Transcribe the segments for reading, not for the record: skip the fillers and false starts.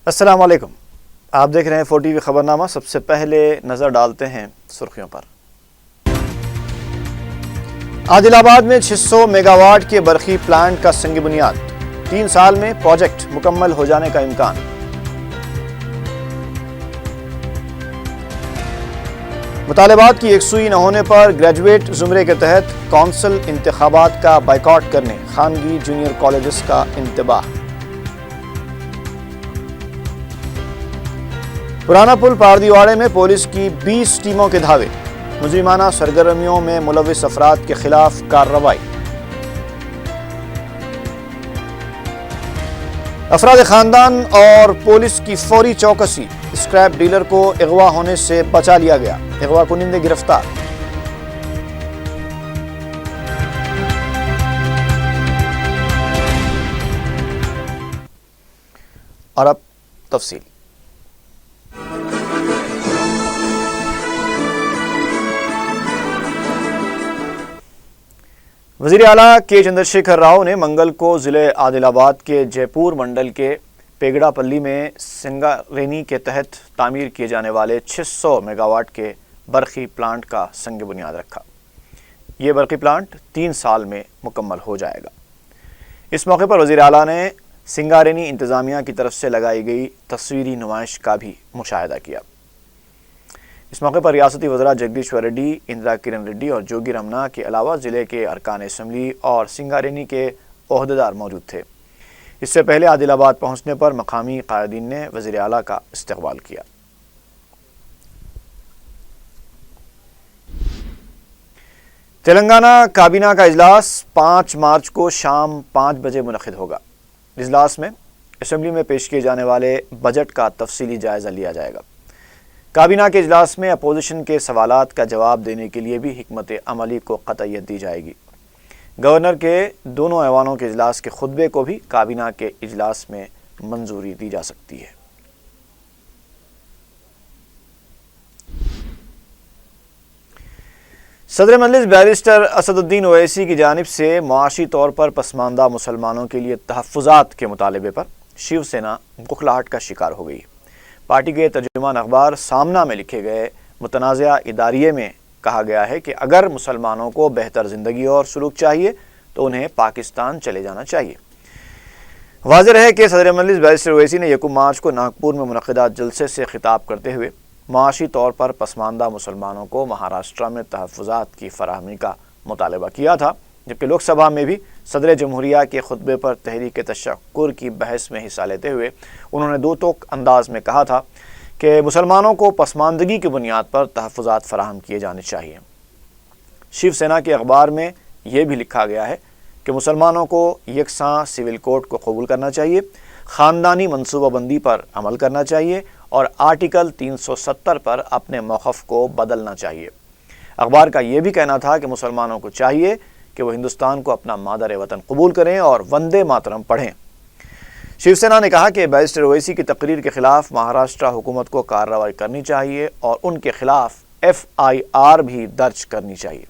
السلام علیکم، آپ دیکھ رہے ہیں 4 TV خبرنامہ۔ سب سے پہلے نظر ڈالتے ہیں سرخیوں پر۔ عادل آباد میں 600 میگا واٹ کے برقی پلانٹ کا سنگ بنیاد، 3 سال میں پروجیکٹ مکمل ہو جانے کا امکان۔ مطالبات کی یکسوئی نہ ہونے پر گریجویٹ زمرے کے تحت کونسل انتخابات کا بائیکاٹ کرنے خانگی جونیئر کالجز کا انتباہ۔ پرانا پل پاردیواڑے میں پولیس کی 20 ٹیموں کے دھاوے، مجرمانہ سرگرمیوں میں ملوث افراد کے خلاف کارروائی۔ افراد خاندان اور پولیس کی فوری چوکسی، اسکریپ ڈیلر کو اغوا ہونے سے بچا لیا گیا، اغوا کنندے گرفتار۔ اور اب تفصیل۔ وزیر اعلیٰ کے چندر شیکھر راؤ نے منگل کو ضلع عادل آباد کے جے پور منڈل کے پیگڑا پلی میں سنگارینی کے تحت تعمیر کیے جانے والے 600 میگا واٹ کے برقی پلانٹ کا سنگ بنیاد رکھا۔ یہ برقی پلانٹ 3 سال میں مکمل ہو جائے گا۔ اس موقع پر وزیر اعلیٰ نے سنگارینی انتظامیہ کی طرف سے لگائی گئی تصویری نمائش کا بھی مشاہدہ کیا۔ اس موقع پر ریاستی وزراء جگدیشور ریڈی، اندرا کرن ریڈی اور جوگی رمنا کے علاوہ ضلع کے ارکان اسمبلی اور سنگارینی کے عہدیدار موجود تھے۔ اس سے پہلے عادل آباد پہنچنے پر مقامی قائدین نے وزیر اعلیٰ کا استقبال کیا۔ تلنگانہ کابینہ کا اجلاس 5 مارچ کو شام 5 بجے منعقد ہوگا۔ اجلاس میں اسمبلی میں پیش کیے جانے والے بجٹ کا تفصیلی جائزہ لیا جائے گا۔ کابینہ کے اجلاس میں اپوزیشن کے سوالات کا جواب دینے کے لیے بھی حکمت عملی کو قطعیت دی جائے گی۔ گورنر کے دونوں ایوانوں کے اجلاس کے خطبے کو بھی کابینہ کے اجلاس میں منظوری دی جا سکتی ہے۔ صدر مجلس بیرسٹر اسد الدین اویسی کی جانب سے معاشی طور پر پسماندہ مسلمانوں کے لیے تحفظات کے مطالبے پر شیو سینا بکھلاہٹ کا شکار ہو گئی۔ پارٹی کے ترجمان اخبار سامنا میں لکھے گئے متنازعہ اداریے میں کہا گیا ہے کہ اگر مسلمانوں کو بہتر زندگی اور سلوک چاہیے تو انہیں پاکستان چلے جانا چاہیے۔ واضح ہے کہ صدر مجلس بیرسٹر اویسی نے 1 مارچ کو ناگپور میں منعقدہ جلسے سے خطاب کرتے ہوئے معاشی طور پر پسماندہ مسلمانوں کو مہاراشٹرا میں تحفظات کی فراہمی کا مطالبہ کیا تھا، جبکہ لوک سبھا میں بھی صدر جمہوریہ کے خطبے پر تحریک تشکر کی بحث میں حصہ لیتے ہوئے انہوں نے 2 ٹوک انداز میں کہا تھا کہ مسلمانوں کو پسماندگی کی بنیاد پر تحفظات فراہم کیے جانے چاہیے۔ شیو سینا کے اخبار میں یہ بھی لکھا گیا ہے کہ مسلمانوں کو یکساں سول کوڈ کو قبول کرنا چاہیے، خاندانی منصوبہ بندی پر عمل کرنا چاہیے اور آرٹیکل 370 پر اپنے موقف کو بدلنا چاہیے۔ اخبار کا یہ بھی کہنا تھا کہ مسلمانوں کو چاہیے کہ وہ ہندوستان کو اپنا مادر وطن قبول کریں اور وندے ماترم پڑھیں۔ شیو سینا نے کہا کہ بیرسٹر اویسی کی تقریر کے خلاف مہاراشٹرا حکومت کو کارروائی کرنی چاہیے اور ان کے خلاف FIR بھی درج کرنی چاہیے۔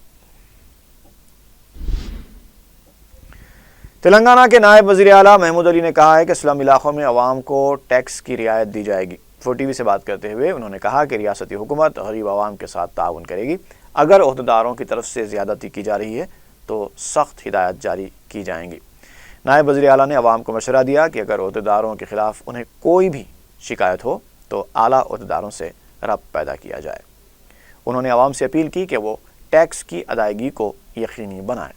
تلنگانہ کے نائب وزیر اعلیٰ محمود علی نے کہا ہے کہ سلم علاقوں میں عوام کو ٹیکس کی رعایت دی جائے گی۔ 4 TV سے بات کرتے ہوئے انہوں نے کہا کہ ریاستی حکومت غریب عوام کے ساتھ تعاون کرے گی۔ اگر عہدیداروں کی طرف سے زیادتی کی جا رہی ہے تو سخت ہدایات جاری کی جائیں گی۔ نائب وزیر اعلیٰ نے عوام کو مشورہ دیا کہ اگر عہدیداروں کے خلاف انہیں کوئی بھی شکایت ہو تو اعلیٰ عہدیداروں سے ربط پیدا کیا جائے۔ انہوں نے عوام سے اپیل کی کہ وہ ٹیکس کی ادائیگی کو یقینی بنائیں۔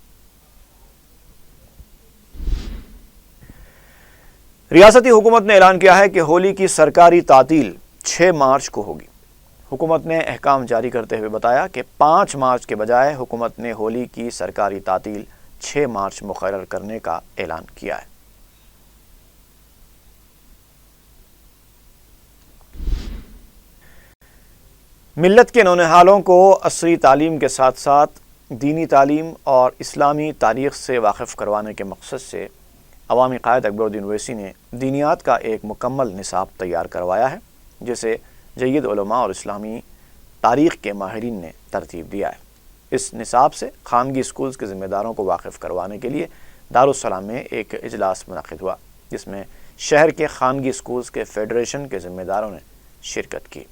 ریاستی حکومت نے اعلان کیا ہے کہ ہولی کی سرکاری تعطیل 6 مارچ کو ہوگی۔ حکومت نے احکام جاری کرتے ہوئے بتایا کہ 5 مارچ کے بجائے حکومت نے ہولی کی سرکاری تعطیل 6 مارچ مقرر کرنے کا اعلان کیا ہے۔ ملت کے نونہالوں کو عصری تعلیم کے ساتھ ساتھ دینی تعلیم اور اسلامی تاریخ سے واقف کروانے کے مقصد سے عوامی قائد اکبر الدین اویسی نے دینیات کا ایک مکمل نصاب تیار کروایا ہے، جسے جید علماء اور اسلامی تاریخ کے ماہرین نے ترتیب دیا ہے۔ اس نصاب سے خانگی اسکولز کے ذمہ داروں کو واقف کروانے کے لیے دارالسلام میں ایک اجلاس منعقد ہوا۔ جس میں شہر کے خانگی اسکولز کے فیڈریشن کے ذمہ داروں نے شرکت کی۔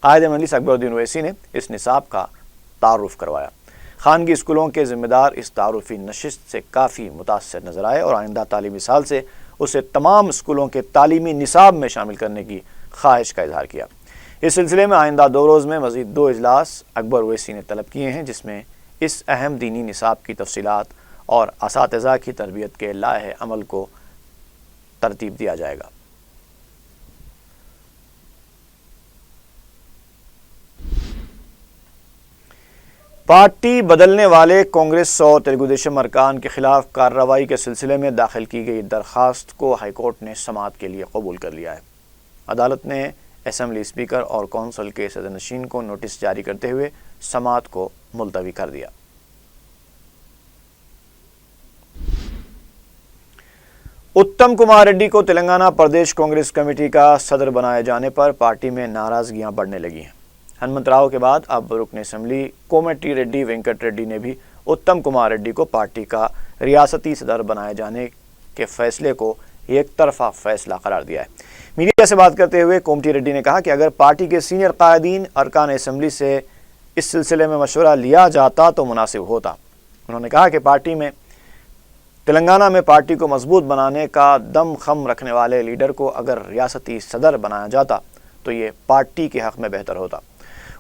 قائد مجلس اکبر الدین اویسی نے اس نصاب کا تعارف کروایا۔ خانگی اسکولوں کے ذمہ دار اس تعارفی نشست سے کافی متاثر نظر آئے اور آئندہ تعلیمی سال سے اسے تمام اسکولوں کے تعلیمی نصاب میں شامل کرنے کی خواہش کا اظہار کیا۔ اس سلسلے میں آئندہ 2 روز میں مزید 2 اجلاس اکبر اویسی نے طلب کیے ہیں، جس میں اس اہم دینی نصاب کی تفصیلات اور اساتذہ کی تربیت کے لائحہ عمل کو ترتیب دیا جائے گا۔ پارٹی بدلنے والے کانگریس اور تلگو دیشم ارکان کے خلاف کارروائی کے سلسلے میں داخل کی گئی درخواست کو ہائی کورٹ نے سماعت کے لیے قبول کر لیا ہے۔ عدالت نے اسمبلی اسپیکر اور کونسل کے صدر نشین کو نوٹس جاری کرتے ہوئے سماعت کو ملتوی کر دیا۔ اتم کمار ریڈی کو تلنگانہ پردیش کانگریس کمیٹی کا صدر بنائے جانے پر پارٹی میں ناراضگیاں بڑھنے لگی ہیں۔ ہنمنت راؤ کے بعد اب رکن اسمبلی کومٹی ریڈی وینکٹ ریڈی نے بھی اتم کمار ریڈی کو پارٹی کا ریاستی صدر بنائے جانے کے فیصلے کو ایک طرفہ فیصلہ قرار دیا ہے۔ میڈیا سے بات کرتے ہوئے کومٹی ریڈی نے کہا کہ اگر پارٹی کے سینئر قائدین ارکان اسمبلی سے اس سلسلے میں مشورہ لیا جاتا تو مناسب ہوتا۔ انہوں نے کہا کہ تلنگانہ میں پارٹی کو مضبوط بنانے کا دم خم رکھنے والے لیڈر کو اگر ریاستی صدر بنایا جاتا تو یہ پارٹی کے حق میں بہتر ہوتا۔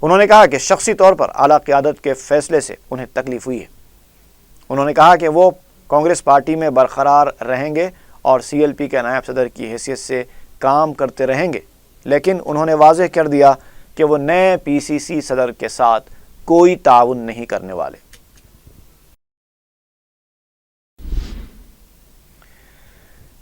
انہوں نے کہا کہ شخصی طور پر اعلیٰ قیادت کے فیصلے سے انہیں تکلیف ہوئی ہے۔ انہوں نے کہا کہ وہ کانگریس پارٹی میں برقرار رہیں گے اور سی ایل پی کے نائب صدر کی حیثیت سے کام کرتے رہیں گے، لیکن انہوں نے واضح کر دیا کہ وہ نئے پی سی سی صدر کے ساتھ کوئی تعاون نہیں کرنے والے۔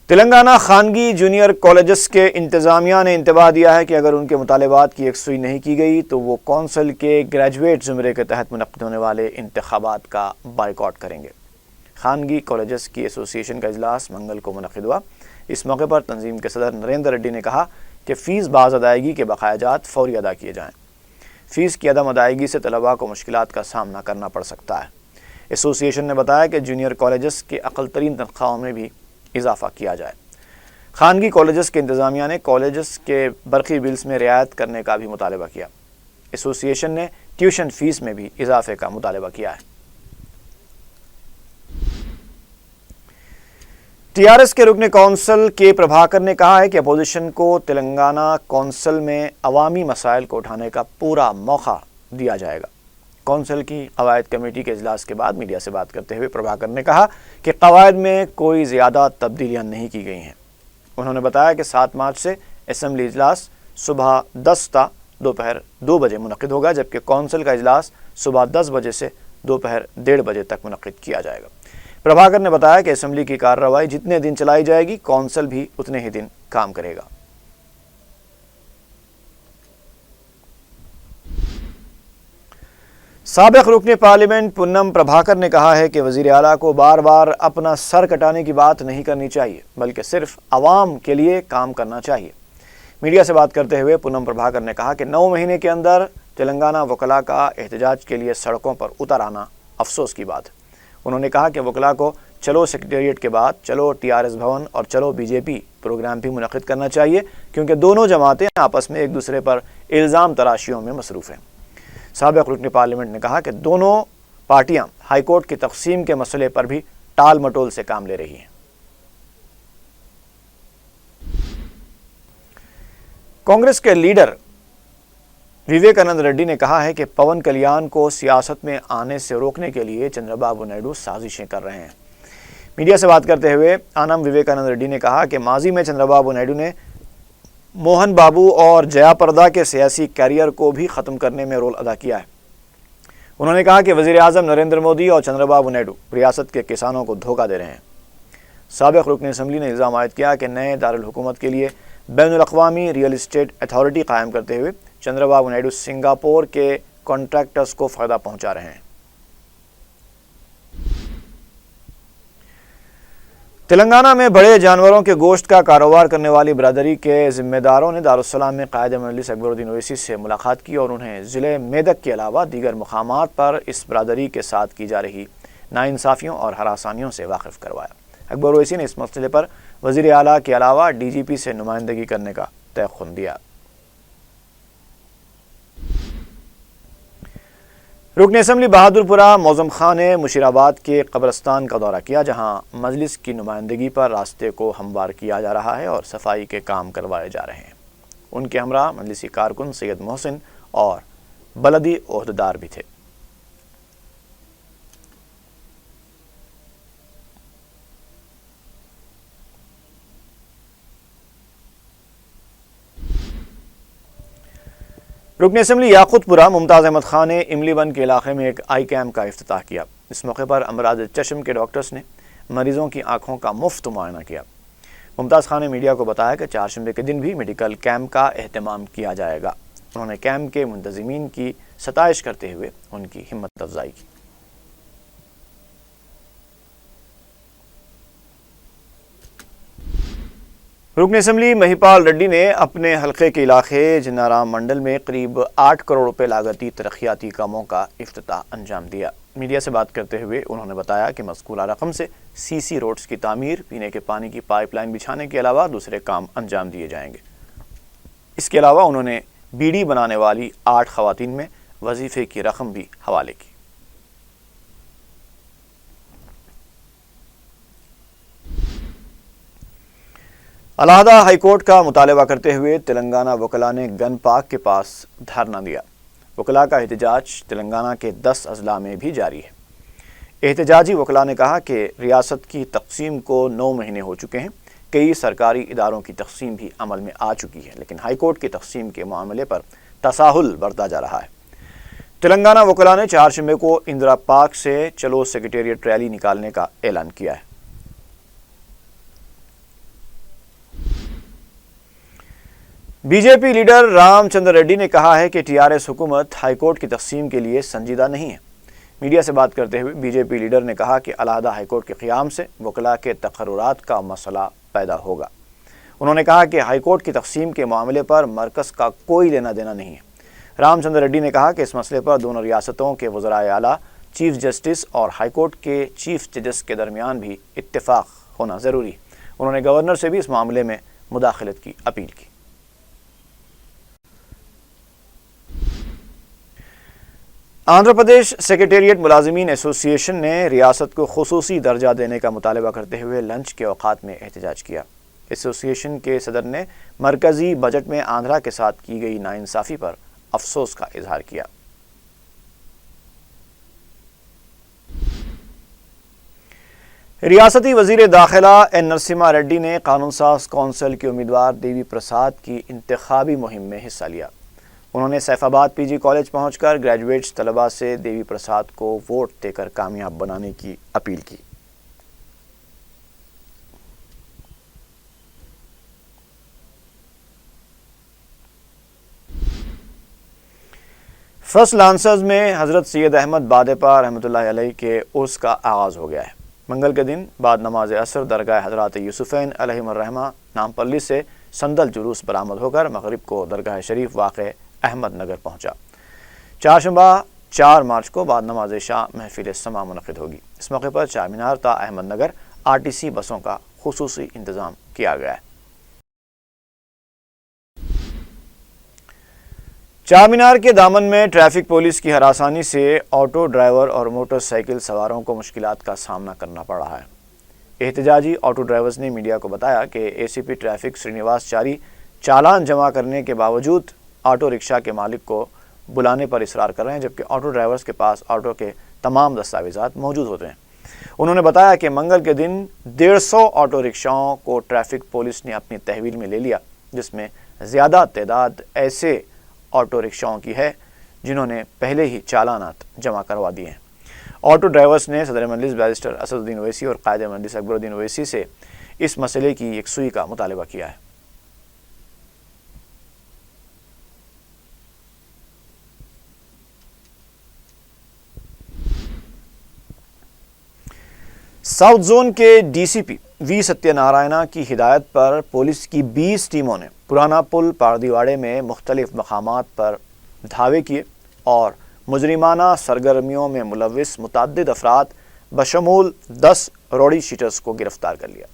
تلنگانہ خانگی جونیئر کالجز کے انتظامیہ نے انتباہ دیا ہے کہ اگر ان کے مطالبات کی یکسوئی نہیں کی گئی تو وہ کونسل کے گریجویٹ زمرے کے تحت منعقد ہونے والے انتخابات کا بائیکاٹ کریں گے۔ خانگی کالجز کی ایسوسی ایشن کا اجلاس منگل کو منعقد ہوا۔ اس موقع پر تنظیم کے صدر نریندر ریڈی نے کہا کہ فیس باز ادائیگی کے بقایا جات فوری ادا کیے جائیں۔ فیس کی عدم ادائیگی سے طلباء کو مشکلات کا سامنا کرنا پڑ سکتا ہے۔ ایسوسی ایشن نے بتایا کہ جونیئر کالجز کے اقل ترین تنخواہوں میں بھی اضافہ کیا جائے۔ خانگی کالجز کے انتظامیہ نے کالجز کے برقی بلز میں رعایت کرنے کا بھی مطالبہ کیا۔ ایسوسی ایشن نے ٹیوشن فیس میں بھی اضافے کا مطالبہ کیا ہے۔ ٹی آر ایس کے رکن کونسل کے پربھاکر نے کہا ہے کہ اپوزیشن کو تلنگانہ کونسل میں عوامی مسائل کو اٹھانے کا پورا موقع دیا جائے گا۔ کونسل کی قواعد کمیٹی کے اجلاس کے بعد میڈیا سے بات کرتے ہوئے پربھاکر نے کہا کہ قواعد میں کوئی زیادہ تبدیلیاں نہیں کی گئی ہیں۔ انہوں نے بتایا کہ 7 مارچ سے اسمبلی اجلاس صبح 10 تا دوپہر 2 بجے منعقد ہوگا، جبکہ کونسل کا اجلاس صبح 10 بجے سے دوپہر 1:30 بجے تک منعقد کیا جائے گا۔ پربھاکر نے بتایا کہ اسمبلی کی کارروائی جتنے دن چلائی جائے گی کونسل بھی اتنے ہی دن کام کرے گا۔ سابق رکن پارلیمنٹ پونم پربھاکر نے کہا ہے کہ وزیر اعلیٰ کو بار بار اپنا سر کٹانے کی بات نہیں کرنی چاہیے بلکہ صرف عوام کے لیے کام کرنا چاہیے۔ میڈیا سے بات کرتے ہوئے پونم پربھاکر نے کہا کہ 9 مہینے کے اندر تلنگانہ وکلاء کا احتجاج کے لیے سڑکوں پر اتر آنا افسوس کی بات ہے۔ انہوں نے کہا کہ وکلاء کو چلو سیکریٹریٹ کے بعد چلو ٹی آر ایس بھون اور چلو بی جے پی پروگرام بھی منعقد کرنا چاہیے، کیونکہ دونوں جماعتیں آپس میں ایک دوسرے پر الزام تراشیوں میں مصروف ہیں۔ سابق رکن پارلیمنٹ نے کہا کہ دونوں پارٹیاں ہائی کورٹ کی تقسیم کے مسئلے پر بھی ٹال مٹول سے کام لے رہی ہیں۔ کانگریس کے لیڈر وویکانند ریڈی نے کہا ہے کہ پون کلیان کو سیاست میں آنے سے روکنے کے لیے چندرا بابو نائیڈو سازشیں کر رہے ہیں۔ میڈیا سے بات کرتے ہوئے آنم وویکانند ریڈی نے کہا کہ ماضی میں چندرا بابو نائیڈو نے موہن بابو اور جیا پردا کے سیاسی کیریئر کو بھی ختم کرنے میں رول ادا کیا ہے۔ انہوں نے کہا کہ وزیر اعظم نریندر مودی اور چندرا بابو نائیڈو ریاست کے کسانوں کو دھوکہ دے رہے ہیں۔ سابق رکن اسمبلی نے الزام عائد کیا کہ نئے دارالحکومت کے لیے بین الاقوامی ریئل اسٹیٹ اتھارٹی قائم کرتے ہوئے چندرا بابو نائیڈو سنگاپور کے کانٹریکٹرز کو فائدہ پہنچا رہے ہیں۔ تلنگانہ میں بڑے جانوروں کے گوشت کا کاروبار کرنے والی برادری کے ذمہ داروں نے دارالسلام میں قائد مجلس اکبر الدین اویسی سے ملاقات کی اور انہیں ضلع میدک کے علاوہ دیگر مقامات پر اس برادری کے ساتھ کی جا رہی ناانصافیوں اور ہراسانیوں سے واقف کروایا۔ اکبر اویسی نے اس مسئلے پر وزیر اعلیٰ کے علاوہ ڈی جی پی سے نمائندگی کرنے کا تیقن دیا۔ رکن اسمبلی بہادر پورہ معظم خان نے مشیرآباد کے قبرستان کا دورہ کیا، جہاں مجلس کی نمائندگی پر راستے کو ہموار کیا جا رہا ہے اور صفائی کے کام کروائے جا رہے ہیں۔ ان کے ہمراہ مجلسی کارکن سید محسن اور بلدی عہدیدار بھی تھے۔ رکن اسمبلی یاقوت پورہ ممتاز احمد خان نے املی بند کے علاقے میں ایک آئی کیمپ کا افتتاح کیا۔ اس موقع پر امراض چشم کے ڈاکٹرز نے مریضوں کی آنکھوں کا مفت معائنہ کیا۔ ممتاز خان نے میڈیا کو بتایا کہ چہارشنبے کے دن بھی میڈیکل کیمپ کا اہتمام کیا جائے گا۔ انہوں نے کیمپ کے منتظمین کی ستائش کرتے ہوئے ان کی ہمت افزائی کی۔ رکن اسمبلی مہیپال ریڈی نے اپنے حلقے کے علاقے جنارام منڈل میں قریب 8 کروڑ روپے لاگتی ترقیاتی کاموں کا افتتاح انجام دیا۔ میڈیا سے بات کرتے ہوئے انہوں نے بتایا کہ مذکورہ رقم سے سی روڈز کی تعمیر، پینے کے پانی کی پائپ لائن بچھانے کے علاوہ دوسرے کام انجام دیے جائیں گے۔ اس کے علاوہ انہوں نے بیڑی بنانے والی 8 خواتین میں وظیفے کی رقم بھی حوالے کی۔ الہدہ ہائی کورٹ کا مطالبہ کرتے ہوئے تلنگانہ وکلاء نے گن پارک کے پاس دھرنا دیا۔ وکلاء کا احتجاج تلنگانہ کے 10 اضلاع میں بھی جاری ہے۔ احتجاجی وکلاء نے کہا کہ ریاست کی تقسیم کو 9 مہینے ہو چکے ہیں، کئی سرکاری اداروں کی تقسیم بھی عمل میں آ چکی ہے، لیکن ہائی کورٹ کی تقسیم کے معاملے پر تساہل برتا جا رہا ہے۔ تلنگانہ وکلاء نے چہارشنبے کو اندرا پارک سے چلو سیکریٹریٹ ریلی نکالنے کا اعلان کیا ہے۔ B J P leader Ram Chandra Reddy نے کہا ہے کہ ٹی آر ایس حکومت ہائی کورٹ کی تقسیم کے لیے سنجیدہ نہیں ہے۔ میڈیا سے بات کرتے ہوئے بی جے پی لیڈر نے کہا کہ الہدہ ہائی کورٹ کے قیام سے وکلاء کے تقررات کا مسئلہ پیدا ہوگا۔ انہوں نے کہا کہ ہائی کورٹ کی تقسیم کے معاملے پر مرکز کا کوئی لینا دینا نہیں ہے۔ رام چندر ریڈی نے کہا کہ اس مسئلے پر دونوں ریاستوں کے وزرائے اعلیٰ، چیف جسٹس اور ہائی کورٹ کے چیف ججز کے درمیان بھی اتفاق ہونا ضروری ہے۔ انہوں نے گورنر سے بھی اس معاملے میں مداخلت کی اپیل کی۔ آندھرا پردیش سیکریٹریٹ ملازمین ایسوسی ایشن نے ریاست کو خصوصی درجہ دینے کا مطالبہ کرتے ہوئے لنچ کے اوقات میں احتجاج کیا۔ ایسوسی ایشن کے صدر نے مرکزی بجٹ میں آندھرا کے ساتھ کی گئی ناانصافی پر افسوس کا اظہار کیا۔ ریاستی وزیر داخلہ این نرسمہا ریڈی نے قانون ساز کونسل کے امیدوار دیوی پرساد کی انتخابی مہم میں حصہ لیا۔ انہوں نے سیف آباد پی جی کالج پہنچ کر گریجویٹس طلباء سے دیوی پرساد کو ووٹ دے کر کامیاب بنانے کی اپیل کی۔ فرسٹ لانسرز میں حضرت سید احمد بادپا رحمۃ اللہ علیہ کے عرس کا آغاز ہو گیا ہے۔ منگل کے دن بعد نماز عصر درگاہ حضرات یوسفین علیہم الرحمہ نامپلی سے سندل جلوس برآمد ہو کر مغرب کو درگاہ شریف واقع احمد نگر پہنچا۔ چہارشنبہ 4 مارچ کو بعد نماز عشاء محفل سما منعقد ہوگی۔ اس موقع پر چار مینار تا احمد نگر RTC بسوں کا خصوصی انتظام کیا گیا ہے۔ چار مینار کے دامن میں ٹریفک پولیس کی ہراسانی سے آٹو ڈرائیور اور موٹر سائیکل سواروں کو مشکلات کا سامنا کرنا پڑ رہا ہے۔ احتجاجی آٹو ڈرائیورز نے میڈیا کو بتایا کہ ACP ٹریفک سرینیواس چاری چالان جمع کرنے کے باوجود آٹو رکشہ کے مالک کو بلانے پر اصرار کر رہے ہیں، جبکہ آٹو ڈرائیورز کے پاس آٹو کے تمام دستاویزات موجود ہوتے ہیں۔ انہوں نے بتایا کہ منگل کے دن 150 آٹو رکشاؤں کو ٹریفک پولیس نے اپنی تحویل میں لے لیا، جس میں زیادہ تعداد ایسے آٹو رکشاؤں کی ہے جنہوں نے پہلے ہی چالانات جمع کروا دیے ہیں۔ آٹو ڈرائیورز نے صدر مجلس بیرسٹر اسد الدین اویسی اور قائد مجلس اکبر الدین اویسی سے اس مسئلے کی یکسوئی کا مطالبہ کیا ہے۔ ساؤتھ زون کے DCP وی ستیہ نارائنہ کی ہدایت پر پولیس کی 20 ٹیموں نے پرانا پل پاردیواڑے میں مختلف مقامات پر دھاوے کیے اور مجرمانہ سرگرمیوں میں ملوث متعدد افراد بشمول 10 روڈی شیٹرز کو گرفتار کر لیا۔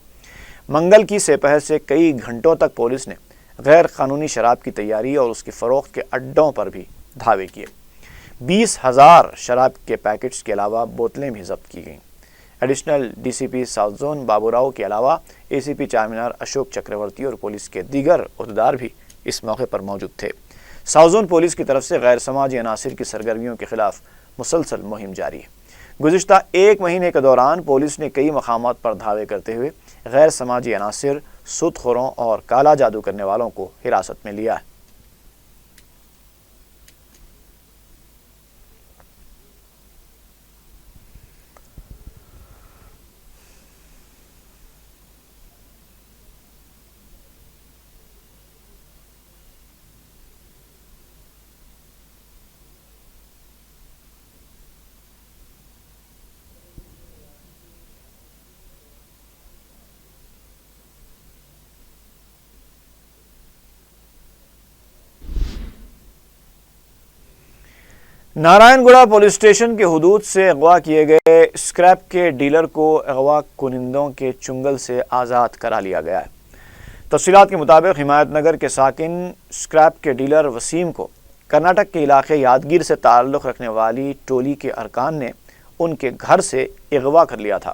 منگل کی سپہر سے کئی گھنٹوں تک پولیس نے غیر قانونی شراب کی تیاری اور اس کی فروخت کے اڈوں پر بھی دھاوے کیے۔ 20,000 شراب کے پیکٹس کے علاوہ بوتلیں بھی ضبط کی گئیں۔ ایڈیشنل ڈی سی پی ساؤتھ زون بابو راؤ کے علاوہ اے سی پی چارمینار اشوک چکرورتی اور پولیس کے دیگر عہدیدار بھی اس موقع پر موجود تھے۔ ساؤتھ زون پولیس کی طرف سے غیر سماجی عناصر کی سرگرمیوں کے خلاف مسلسل مہم جاری ہے۔ گزشتہ ایک مہینے کے دوران پولیس نے کئی مقامات پر دھاوے کرتے ہوئے غیر سماجی عناصر، سود خوروں اور کالا جادو کرنے والوں کو حراست میں لیا ہے۔ نارائن گڑھا پولیس اسٹیشن کے حدود سے اغوا کیے گئے اسکریپ کے ڈیلر کو اغوا کنندوں کے چنگل سے آزاد کرا لیا گیا ہے۔ تفصیلات کے مطابق حمایت نگر کے ساکن اسکریپ کے ڈیلر وسیم کو کرناٹک کے علاقے یادگیر سے تعلق رکھنے والی ٹولی کے ارکان نے ان کے گھر سے اغوا کر لیا تھا۔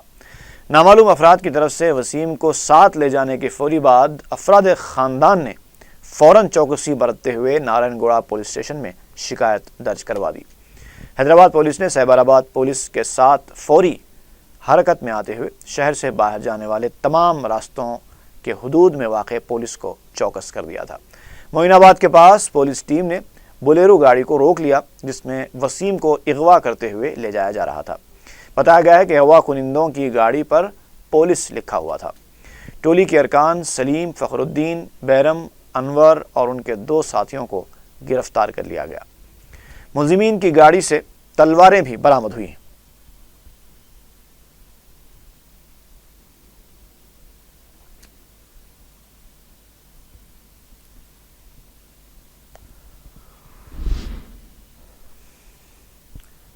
نامعلوم افراد کی طرف سے وسیم کو ساتھ لے جانے کے فوری بعد افراد خاندان نے فوراً چوکسی برتتے ہوئے نارائن گڑھا پولیس اسٹیشن میں شکایت درج کروا دی۔ حیدرآباد پولیس نے سیبر آباد پولیس کے ساتھ فوری حرکت میں آتے ہوئے شہر سے باہر جانے والے تمام راستوں کے حدود میں واقع پولیس کو چوکس کر دیا تھا۔ معین آباد کے پاس پولیس ٹیم نے بولیرو گاڑی کو روک لیا جس میں وسیم کو اغوا کرتے ہوئے لے جایا جا رہا تھا۔ بتایا گیا ہے کہ اغوا کنندوں کی گاڑی پر پولیس لکھا ہوا تھا۔ ٹولی کے ارکان سلیم، فخر الدین، بیرم، انور اور ان کے 2 ساتھیوں کو گرفتار کر لیا گیا۔ ملزمین کی گاڑی سے تلواریں بھی برآمد ہوئی ہیں۔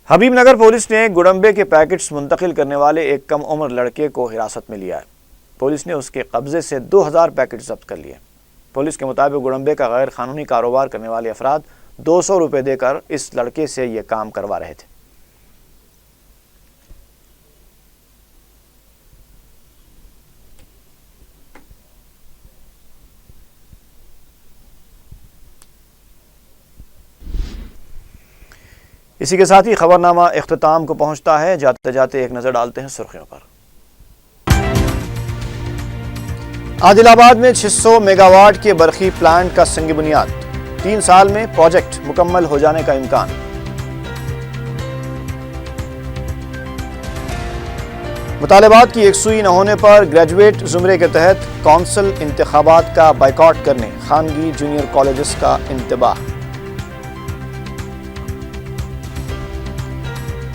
حبیب نگر پولیس نے گڑمبے کے پیکٹس منتقل کرنے والے ایک کم عمر لڑکے کو حراست میں لیا ہے۔ پولیس نے اس کے قبضے سے 2000 پیکٹ ضبط کر لیے۔ پولیس کے مطابق گڑمبے کا غیر قانونی کاروبار کرنے والے افراد 200 روپے دے کر اس لڑکے سے یہ کام کروا رہے تھے۔ اسی کے ساتھ ہی خبرنامہ اختتام کو پہنچتا ہے۔ جاتے جاتے ایک نظر ڈالتے ہیں سرخیوں پر۔ عادل آباد میں 600 میگا واٹ کے برقی پلانٹ کا سنگ بنیاد، 3 سال میں پروجیکٹ مکمل ہو جانے کا امکان۔ مطالبات کی یکسوئی نہ ہونے پر گریجویٹ زمرے کے تحت کونسل انتخابات کا بائیکاٹ کرنے خانگی جونیئر کالجز کا انتباہ۔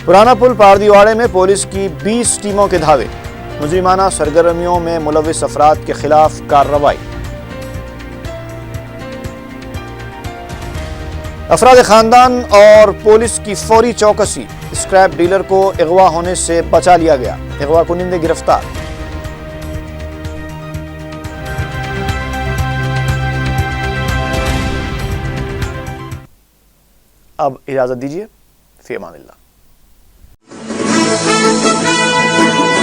پرانا پل پاردیواڑے میں پولیس کی 20 ٹیموں کے دھاوے، مجرمانہ سرگرمیوں میں ملوث افراد کے خلاف کارروائی۔ افراد خاندان اور پولیس کی فوری چوکسی، اسکریپ ڈیلر کو اغوا ہونے سے بچا لیا گیا، اغوا کنندے گرفتار۔ اب اجازت دیجیے، فی امان اللہ۔